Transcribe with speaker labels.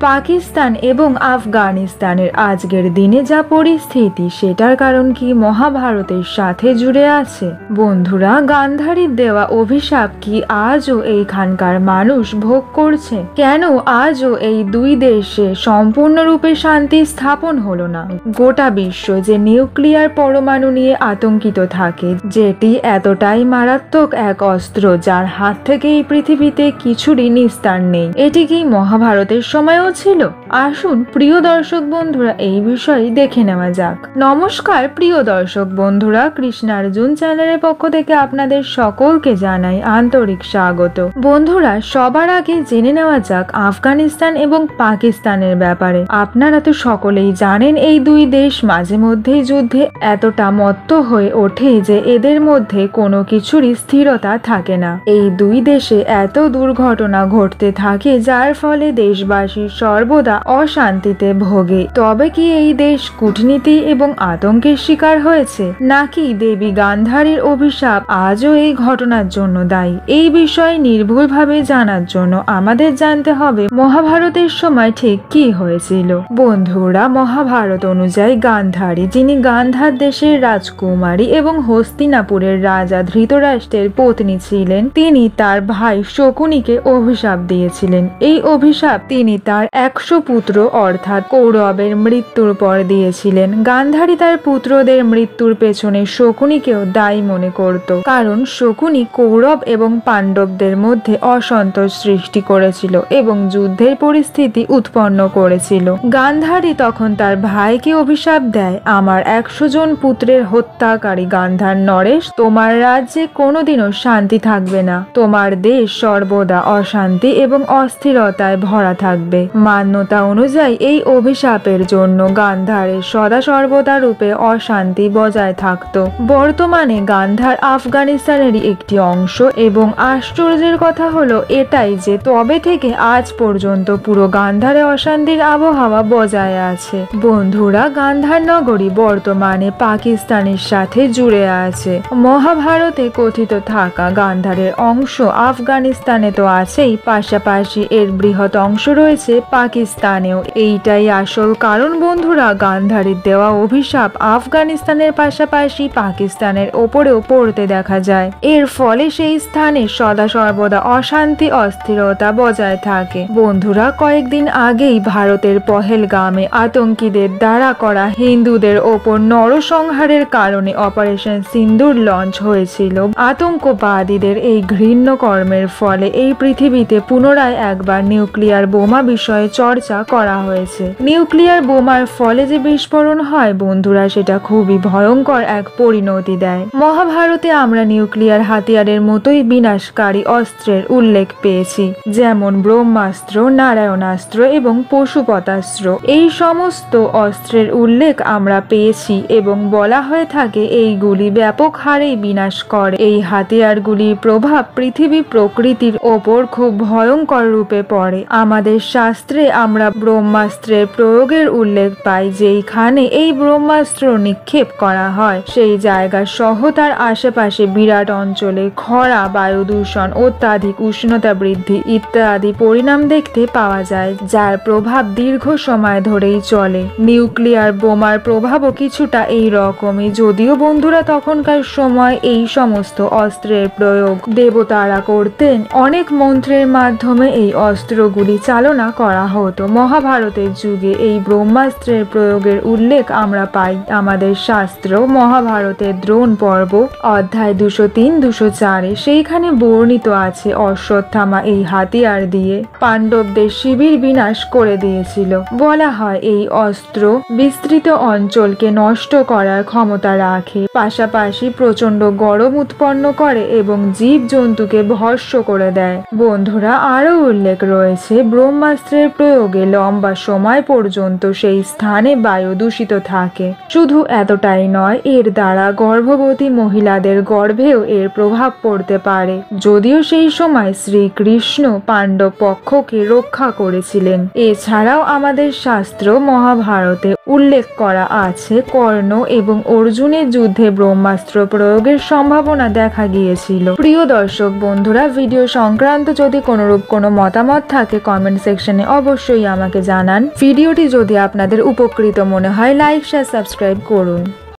Speaker 1: পাকিস্তান এবং আফগানিস্তানের আজকের দিনে যা পরিস্থিতি সেটার কারণ কি মহাভারতের সাথে জুড়ে আছে? বন্ধুরা, গান্ধারীর দেওয়া অভিশাপ কি আজও এইখানকার মানুষ ভোগ করছে? কেন আজও এই দুই দেশে সম্পূর্ণরূপে শান্তি স্থাপন হলো না? গোটা বিশ্ব যে নিউক্লিয়ার পরমাণু নিয়ে আতঙ্কিত থাকে, যেটি এতটাই মারাত্মক এক অস্ত্র যার হাত থেকে এই পৃথিবীতে কিছুরই নিস্তার নেই, এটি কি মহাভারতের সময়ও ছিল? আসুন প্রিয় দর্শক বন্ধুরা এই বিষয়ে দেখে নেওয়া যাক। নমস্কার প্রিয় দর্শক বন্ধুরা, কৃষ্ণার্জুন চ্যানেলের পক্ষ থেকে আপনাদের সকলকে জানাই আন্তরিক স্বাগত। বন্ধুরা, সবার আগে জেনে নেওয়া যাক আফগানিস্তান এবং পাকিস্তানের ব্যাপারে। আপনারা তো সকলেই জানেন এই দুই দেশ মাঝে মধ্যেই যুদ্ধে এতটা মত্ত হয়ে ওঠে যে এদের মধ্যে কোনো কিছুরই স্থিরতা থাকে না। এই দুই দেশে এত দুর্ঘটনা ঘটতে থাকে যার ফলে দেশবাসী সর্বদা অশান্তিতে ভোগে। তবে কি এই দেশ কূটনীতি এবং আতঙ্কের শিকার হয়েছে, নাকি দেবী গান্ধারীর অভিশাপ আজও এই ঘটনার জন্য দায়ী? এই বিষয়ে নির্ভুলভাবে জানার জন্য আমাদের জানতে হবে মহাভারতের সময় ঠিক কি হয়েছিল। বন্ধুরা, মহাভারত অনুযায়ী গান্ধারী, যিনি গান্ধার দেশের রাজকুমারী এবং হস্তিনাপুরের রাজা ধৃতরাষ্ট্রের পত্নী ছিলেন, তিনি তার ভাই শকুনিকে অভিশাপ দিয়েছিলেন। এই অভিশাপ তিনি তার 100 পুত্র অর্থাৎ কৌরবের মৃত্যুর পর দিয়েছিলেন। গান্ধারী তার পুত্রদের মৃত্যুর পেছনে শকুনিকেও দায়ী মনে করত, কারণ শকুনি কৌরব এবং পাণ্ডবদের মধ্যে অসন্তোষ সৃষ্টি করেছিল এবং যুদ্ধের পরিস্থিতি উৎপন্ন করেছিল। গান্ধারী তখন তার ভাইকে অভিশাপ দেয়, আমার 100 জন পুত্রের হত্যাকারী গান্ধার নরেশ, তোমার রাজ্যে কোনোদিনও শান্তি থাকবে না। তোমার দেশ সর্বদা অশান্তি এবং অস্থিরতায় ভরা থাকবে। মান্যতা অনুযায়ী এই অভিশাপের জন্য গান্ধারের সদা সর্বদা রূপে অশান্তি বজায় থাকত। বর্তমানে গান্ধার আফগানিস্তানেরই একটি অংশ এবং আশ্চর্যের কথা হলো এটাই যে তবে থেকে আজ পর্যন্ত পুরো গান্ধারে অশান্তির আবহাওয়া বজায় আছে। বন্ধুরা, গান্ধার নগরী বর্তমানে পাকিস্তানের সাথে জুড়ে আছে। মহাভারতে কথিত থাকা গান্ধারের অংশ আফগানিস্তানে তো আছেই, পাশাপাশি এর বৃহৎ অংশ রয়েছে পাকিস্তানেও। এইটাই আসল কারণ বন্ধুরা, গান্ধারীর দেওয়া অভিশাপ আফগানিস্তানের পাশাপাশি পাকিস্তানের ওপরেও পড়তে দেখা যায়। এর ফলে সেই স্থানে সদা সর্বদা অশান্তি অস্থিরতা বজায় থাকে। বন্ধুরা, কয়েকদিন আগেই ভারতের পহেলগামে আতঙ্কীদের দ্বারা করা হিন্দুদের ওপর নরসংহারের কারণে অপারেশন সিন্দুর লঞ্চ হয়েছিল। আতঙ্কবাদীদের এই ঘৃণ্য কর্মের ফলে এই পৃথিবীতে পুনরায় একবার নিউক্লিয়ার বোমা বিষয়ে চর্চা করা হয়েছে। নিউক্লিয়ার বোমার ফলে যে বিস্ফোরণ হয় বন্ধুরা, সেটা খুবই ভয়ঙ্কর এক পরিণতি দেয়। মহাভারতে আমরা নিউক্লিয়ার হাতিয়ারের মতোই বিনাশকারী অস্ত্রের উল্লেখ পেয়েছি, যেমন ব্রহ্মাস্ত্র, নারায়ণাস্ত্র এবং পশুপতাস্ত্র। এই সমস্ত অস্ত্রের উল্লেখ আমরা পেয়েছি এবং বলা হয়ে থাকে এইগুলি ব্যাপক হারে বিনাশ করে। এই হাতিয়ারগুলির প্রভাব পৃথিবী প্রকৃতির ওপর খুব ভয়ঙ্কর রূপে পড়ে। আমাদের শাস্ত্রে আমরা ব্রহ্মাস্ত্রের প্রয়োগের উল্লেখ পাই। যেইখানে এই ব্রহ্মাস্ত্র নিক্ষেপ করা হয় সেই জায়গা সহ তার আশেপাশে বিরাট অঞ্চলে খরা, বায়ু দূষণ, অত্যাধিক উষ্ণতা বৃদ্ধি ইত্যাদি পরিণাম দেখতে পাওয়া যায়, যার প্রভাব দীর্ঘ সময় ধরেই চলে। নিউক্লিয়ার বোমার প্রভাবও কিছুটা এই রকমই, যদিও বন্ধুরা তখনকার সময় এই সমস্ত অস্ত্রের প্রয়োগ দেবতারা করতেন। অনেক মন্ত্রের মাধ্যমে এই অস্ত্রগুলি চালনা করা হতো। মহাভারতের যুগে এই ব্রহ্মাস্ত্রের প্রয়োগের উল্লেখ আমরা পাই আমাদের শাস্ত্র মহাভারতের দ্রোণ পর্ব অধ্যায় 203-204-এ। সেইখানে বর্ণিত আছে অশ্বত্থামা এই হাতিয়ার দিয়ে পাণ্ডবদের শিবির বিনাশ করে দিয়েছিল। বলা হয় এই অস্ত্র বিস্তৃত অঞ্চলকে নষ্ট করার ক্ষমতা রাখে, পাশাপাশি প্রচন্ড গরম উৎপন্ন করে এবং জীব জন্তুকে ভস্ম করে দেয়। বন্ধুরা, আরো উল্লেখ রয়েছে ব্রহ্মাস্ত্রের প্রয়োগে লম্বা সময় পর্যন্ত সেই স্থানে বায়ু দূষিত থাকে। শুধু এতটাই নয়, এর দ্বারা গর্ভবতী মহিলাদের গর্ভেও এর প্রভাব পড়তে পারে। যদিও সেই সময় শ্রীকৃষ্ণ পাণ্ডব পক্ষকে রক্ষা করেছিলেন। এছাড়াও আমাদের শাস্ত্র মহাভারতে উল্লেখ করা আছে কর্ণ এবং অর্জুনের যুদ্ধে ব্রহ্মাস্ত্র প্রয়োগের সম্ভাবনা দেখা গিয়েছিল। প্রিয় দর্শক বন্ধুরা, ভিডিও সংক্রান্ত যদি কোনোরূপ কোনো মতামত থাকে কমেন্ট সেকশনে অবশ্যই আমাকে জানান। ভিডিওটি যদি আপনাদের উপকৃত মনে হয় লাইক শেয়ার সাবস্ক্রাইব করুন।